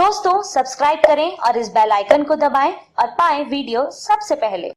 दोस्तों सब्सक्राइब करें और इस बेल आइकन को दबाएं और पाएं वीडियो सबसे पहले।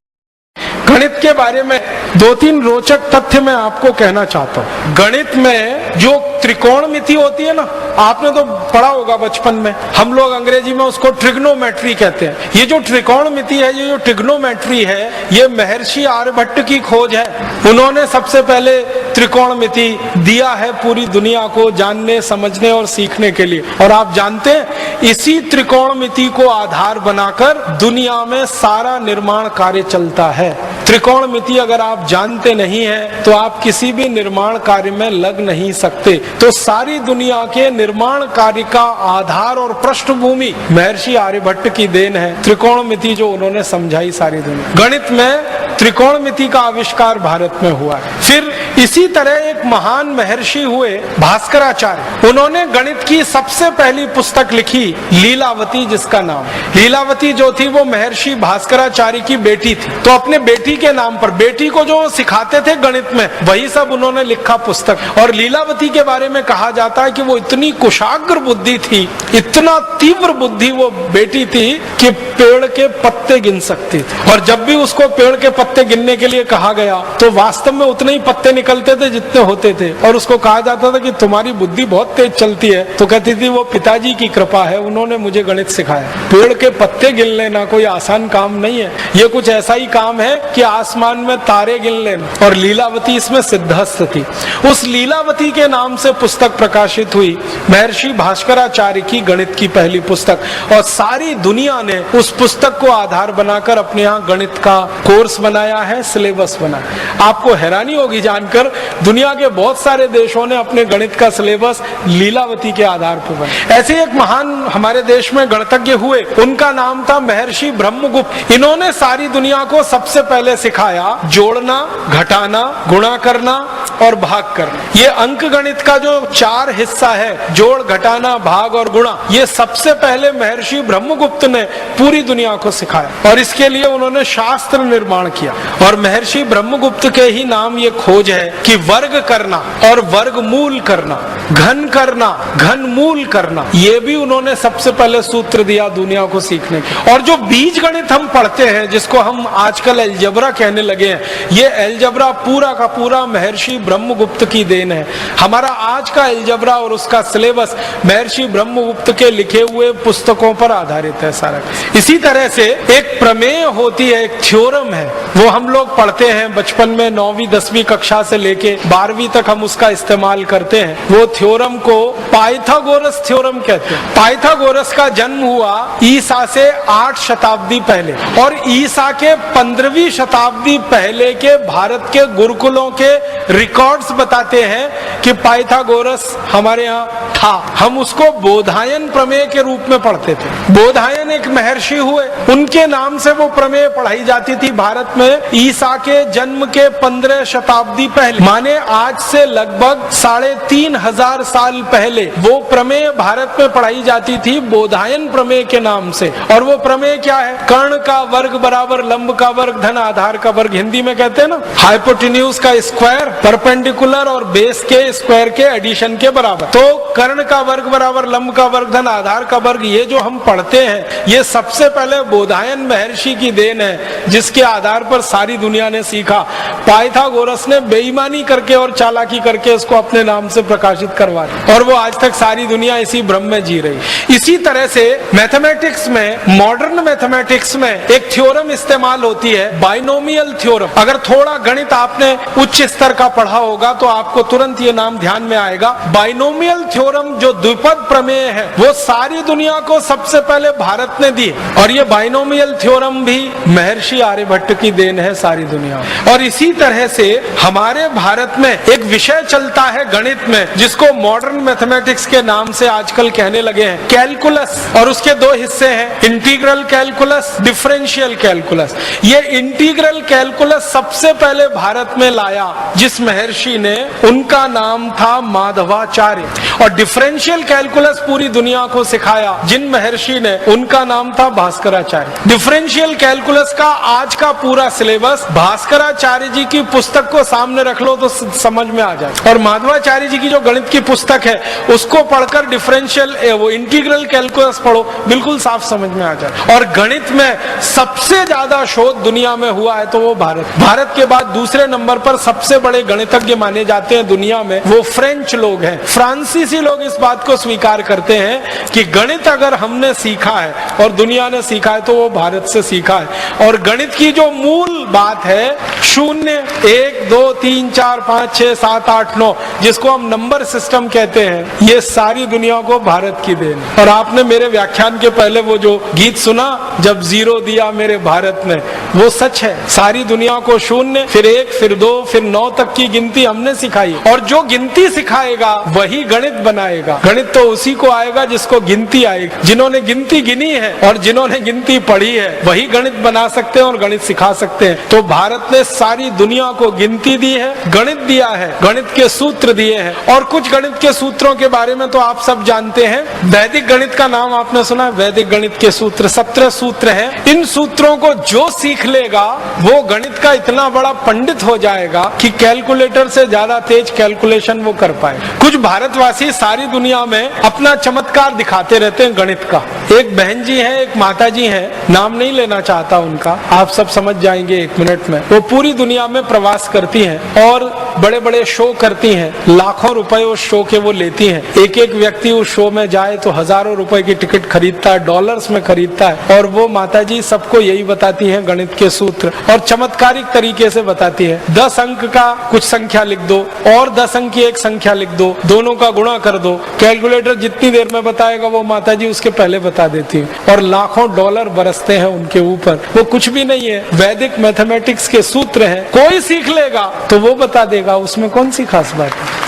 गणित के बारे में 2-3 रोचक तथ्य मैं आपको कहना चाहता हूँ। गणित में जो त्रिकोणमिति होती है ना, आपने तो पढ़ा होगा बचपन में, हम लोग अंग्रेजी में उसको ट्रिग्नोमेट्री कहते हैं। ये जो त्रिकोणमिति है, ये जो ट्रिग्नोमेट्री है, ये महर्षि आर्यभट्ट की खोज है। उन्होंने सबसे पहले त्रिकोणमिति दिया है पूरी दुनिया को जानने, समझने और सीखने के लिए। और आप जानते हैं, इसी त्रिकोणमिति को आधार बनाकर दुनिया में सारा निर्माण कार्य चलता है। त्रिकोणमिति अगर आप जानते नहीं हैं तो आप किसी भी निर्माण कार्य में लग नहीं सकते। तो सारी दुनिया के निर्माण कार्य का आधार और पृष्ठभूमि महर्षि आर्यभट्ट की देन है। त्रिकोणमिति जो उन्होंने समझाई सारी दुनिया। गणित में त्रिकोणमिति का आविष्कार भारत में हुआ है। फिर इसी तरह एक महान महर्षि हुए भास्कराचार्य। उन्होंने गणित की सबसे पहली पुस्तक लिखी लीलावती, जिसका नाम लीलावती जो थी वो महर्षि भास्कराचार्य की बेटी थी। तो अपने बेटी के नाम पर, बेटी को जो सिखाते थे गणित में, वही सब उन्होंने लिखा पुस्तक। और लीलावती के बारे में कहा जाता है कि वो इतनी कुशाग्र बुद्धि थी, इतना तीव्र बुद्धि वो बेटी थी कि पेड़ के पत्ते गिन सकती थी। और जब भी उसको पेड़ के पत्ते गिनने के लिए कहा गया तो वास्तव में उतने ही पत्ते निकलते थे जितने होते थे। और उसको कहा जाता था कि तुम्हारी बुद्धि बहुत तेज चलती है, तो कहती थी वो पिताजी की कृपा है, उन्होंने मुझे गणित सिखाया। पेड़ के पत्ते गिन लेना कोई आसान काम नहीं है, ये कुछ ऐसा ही काम है कि आसमान में तारे गिन लेना। और लीलावती इसमें सिद्धहस्त थी। उस लीलावती के नाम से पुस्तक प्रकाशित हुई, महर्षि भास्कराचार्य की गणित की पहली पुस्तक। और सारी दुनिया ने उस पुस्तक को आधार बनाकर अपने यहाँ गणित का कोर्स बनाया है, सिलेबस बनाया। आपको हैरानी होगी जानकर, दुनिया के बहुत सारे देशों ने अपने गणित का सिलेबस लीलावती के आधार पर बनाया। ऐसे एक महान हमारे देश में गणितज्ञ हुए, उनका नाम था महर्षि ब्रह्मगुप्त। इन्होंने सारी दुनिया को सबसे पहले सिखाया जोड़ना, घटाना, गुणा करना और भाग करना। ये अंक गणित का जो 4 हिस्सा है, जोड़, घटाना, भाग और गुणा, ये सबसे पहले महर्षि ब्रह्मगुप्त ने पूरी दुनिया को सिखाया। और इसके लिए उन्होंने शास्त्र निर्माण किया। और महर्षि ब्रह्मगुप्त के ही नाम ये खोज है कि वर्ग करना और वर्गमूल करना, घन करना, घनमूल करना, ये भी उन्होंने सबसे पहले सूत्र दिया दुनिया को सीखने के। और जो बीज गणित हम पढ़ते हैं, जिसको हम आजकल अलजेब्रा कहने लगे हैं, ये अलजेब्रा पूरा का पूरा महर्षि ब्रह्मगुप्त की देन है। हमारा आज का अलजेब्रा और उसका सिलेबस महर्षि ब्रह्मगुप्त के लिखे हुए पुस्तकों पर आधारित है सारा। इसी तरह से एक प्रमेय होती है, एक थ्योरम है, वो हम लोग पढ़ते हैं बचपन में, 9वीं 10वीं कक्षा से लेके 12वीं तक हम उसका इस्तेमाल करते हैं। वो थ्योरम को पाइथागोरस थ्योरम कहते हैं। पाइथागोरस का जन्म हुआ ईसा से 8 शताब्दी पहले। और ईसा के 15वीं शताब्दी पहले के भारत के गुरुकुलों के रिकॉर्ड्स बताते हैं कि पाइथागोरस हमारे यहाँ था। हम उसको बोधायन प्रमेय के रूप में पढ़ते थे। बोधायन एक महर्षि हुए, उनके नाम से वो प्रमेय पढ़ाई जाती थी भारत में ईसा के जन्म के 15 शताब्दी पहले, माने आज से लगभग 3500 साल पहले वो प्रमेय भारत में पढ़ाई जाती थी बोधायन प्रमेय के नाम से। और वो प्रमेय क्या है? कर्ण का वर्ग बराबर लंब का वर्ग धन आधार का वर्ग। हिंदी में कहते हैं ना, हाइपोटेन्यूज का स्क्वायर परपेंडिकुलर और बेस के स्क्वायर के एडिशन के बराबर। तो कर्ण का वर्ग बराबर लंब का वर्ग धन आधार का वर्ग, ये जो हम पढ़ते हैं, ये सबसे पहले बोधायन महर्षि की देन है, जिसके आधार पर सारी दुनिया ने सीखा। पाइथागोरस ने बेईमानी करके और चालाकी करके इसको अपने नाम से प्रकाशित करवा दिया, और वो आज तक सारी दुनिया इसी भ्रम में जी रही। इसी तरह से मैथमेटिक्स में, मॉडर्न मैथमेटिक्स में एक थ्योरम इस्तेमाल होती है, बाइनोमियल थ्योरम। अगर थोड़ा गणित आपने उच्च स्तर का पढ़ा होगा तो आपको तुरंत ये नाम ध्यान में आएगा। बाइनोमियल थ्योरम जो द्विपद प्रमेय है, वो सारी दुनिया को सबसे पहले भारत ने दी। और ये बाइनोमियल थ्योरम भी महर्षि आर्यभट्ट की देन है सारी दुनिया। और इसी तरह से हमारे भारत में एक विषय चलता है गणित में, जिसको मॉडर्न मैथमेटिक्स के नाम से आजकल कहने लगे हैं, कैलकुलस। और उसके 2 हिस्से हैं, इंटीग्रल कैलकुलस, डिफरेंशियल कैलकुलस। ये इंटीग्रल कैलकुलस सबसे पहले भारत में लाया जिस महर्षि ने, उनका नाम था माधवाचार्य। और डिफरेंशियल कैलकुलस पूरी दुनिया को सिखाया जिन महर्षि ने, उनका नाम था भास्कराचार्य। डिफरेंशियल कैलकुलस का आज का पूरा सिलेबस भास्कराचार्य जी की पुस्तक को सामने रख लो तो समझ में आ जाए, और माधवाचार्य जी की जो गणित की पुस्तक है उसको पढ़कर डिफरेंशियल वो इंटीग्रल कैलकुलस पढ़ो, बिल्कुल साफ समझ में आ जाए। और गणित में सबसे ज्यादा शोध दुनिया में हुआ है तो वो भारत के बाद दूसरे नंबर पर सबसे बड़े गणितज्ञ माने जाते हैं दुनिया में, वो फ्रेंच लोग हैं। फ्रांसीसी लोग इस बात को स्वीकार करते हैं कि गणित अगर हमने सीखा है और दुनिया ने सीखा है तो वो भारत से सीखा है। और गणित की जो मूल बात है 0, 1, 2, 3, 4, 5, 6, 7, 8, 9 जिसको हम नंबर सिस्टम कहते हैं, ये सारी दुनिया को भारत की देन। और आपने मेरे व्याख्यान के पहले वो जो गीत सुना, जब 0 दिया मेरे भारत ने, वो सच है। सारी दुनिया को 0, फिर 1, फिर 2, फिर 9 तक की गिनती हमने सिखाई, और जो गिनती सिखाएगा वही गणित बनाएगा। गणित तो उसी को आएगा जिसको गिनती आएगी। जिन्होंने गिनती गिनी है और जिन्होंने गिनती पढ़ी है वही गणित बना सकते हैं और गणित सिखा सकते हैं। तो भारत ने सारी दुनिया को गिनती दी है, गणित दिया है, गणित के सूत्र दिए हैं। और कुछ गणित के सूत्रों के बारे में तो आप सब जानते हैं। वैदिक गणित का नाम आपने सुना है, वैदिक गणित के सूत्र 17 सूत्र हैं। इन सूत्रों को जो सीख लेगा वो गणित का इतना बड़ा पंडित हो जाएगा कि कैलकुलेटर से ज्यादा तेज कैलकुलेशन वो कर पाए। कुछ भारतवासी सारी दुनिया में अपना चमत्कार दिखाते रहते हैं गणित का। एक बहन जी है, एक माता जी है, नाम नहीं लेना चाहता उनका, आप सब समझ जाएंगे 1 मिनट में। वो पूरी दुनिया में प्रवास करती हैं और बड़े बड़े शो करती हैं, लाखों रुपए उस शो के वो लेती हैं। एक एक व्यक्ति उस शो में जाए तो हजारों रुपए की टिकट खरीदता है, डॉलर्स में खरीदता है। और वो माताजी सबको यही बताती हैं गणित के सूत्र, और चमत्कारिक तरीके से बताती है। 10 अंक का कुछ संख्या लिख दो और 10 अंक की एक संख्या लिख दो, दोनों का गुणा कर दो। कैलकुलेटर जितनी देर में बताएगा वो माताजी उसके पहले बता देती है, और लाखों डॉलर बरसते हैं उनके ऊपर। वो कुछ भी नहीं है, वैदिक मैथमेटिक्स के सूत्र हैं। कोई सीख लेगा तो वो बता देगा, उसमें कौन सी खास बात है।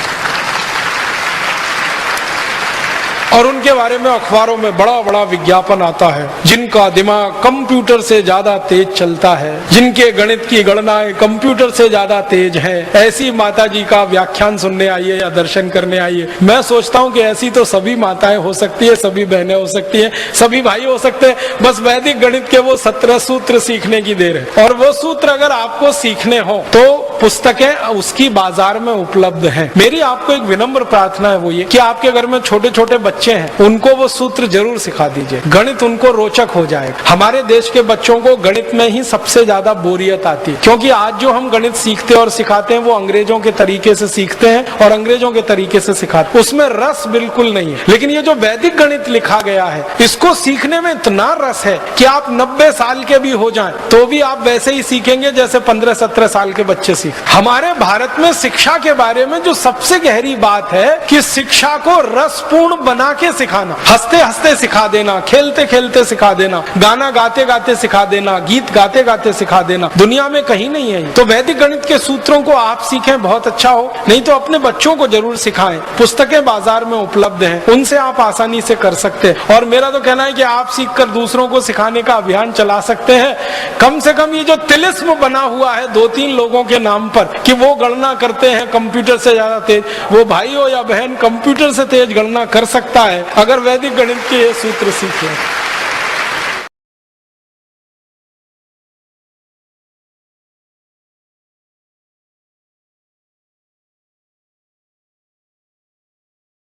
और उनके बारे में अखबारों में बड़ा बड़ा विज्ञापन आता है, जिनका दिमाग कंप्यूटर से ज्यादा तेज चलता है, जिनके गणित की गणनाएं कंप्यूटर से ज्यादा तेज है। ऐसी माता जी का व्याख्यान सुनने आइए या दर्शन करने आइए। मैं सोचता हूँ कि ऐसी तो सभी माताएं हो सकती है, सभी बहनें हो सकती है, सभी भाई हो सकते हैं, बस वैदिक गणित के वो 17 सूत्र सीखने की देर है। और वो सूत्र अगर आपको सीखने हो तो पुस्तकें उसकी बाजार में उपलब्ध हैं। मेरी आपको एक विनम्र प्रार्थना है, वो ये कि आपके घर में छोटे छोटे बच्चे हैं, उनको वो सूत्र जरूर सिखा दीजिए। गणित उनको रोचक हो जाएगा। हमारे देश के बच्चों को गणित में ही सबसे ज्यादा बोरियत आती है, क्योंकि आज जो हम गणित सीखते हैं और सिखाते हैं वो अंग्रेजों के तरीके से सीखते हैं और अंग्रेजों के तरीके से सिखाते हैं, उसमें रस बिल्कुल नहीं है। लेकिन ये जो वैदिक गणित लिखा गया है, इसको सीखने में इतना रस है कि आप 90 साल के भी हो जाएं तो भी आप वैसे ही सीखेंगे जैसे 15-17 साल के बच्चे सीख। हमारे भारत में शिक्षा के बारे में जो सबसे गहरी बात है कि शिक्षा को रसपूर्ण बना के सिखाना, हंसते हंसते सिखा देना, खेलते खेलते सिखा देना, गाना गाते गाते सिखा देना, गीत गाते गाते सिखा देना, दुनिया में कहीं नहीं है। तो वैदिक गणित के सूत्रों को आप सीखें, बहुत अच्छा हो, नहीं तो अपने बच्चों को जरूर सिखाएं। पुस्तकें बाजार में उपलब्ध हैं, उनसे आप आसानी से कर सकते हैं। और मेरा तो कहना है कि आप सीखकर दूसरों को सिखाने का अभियान चला सकते हैं। कम से कम ये जो तिलिस्म बना हुआ है 2-3 लोगों के नाम पर कि वो गणना करते हैं कंप्यूटर से ज्यादा तेज, वो भाई हो या बहन कंप्यूटर से तेज गणना कर सकता है अगर वैदिक गणित के ये सूत्र सीखे।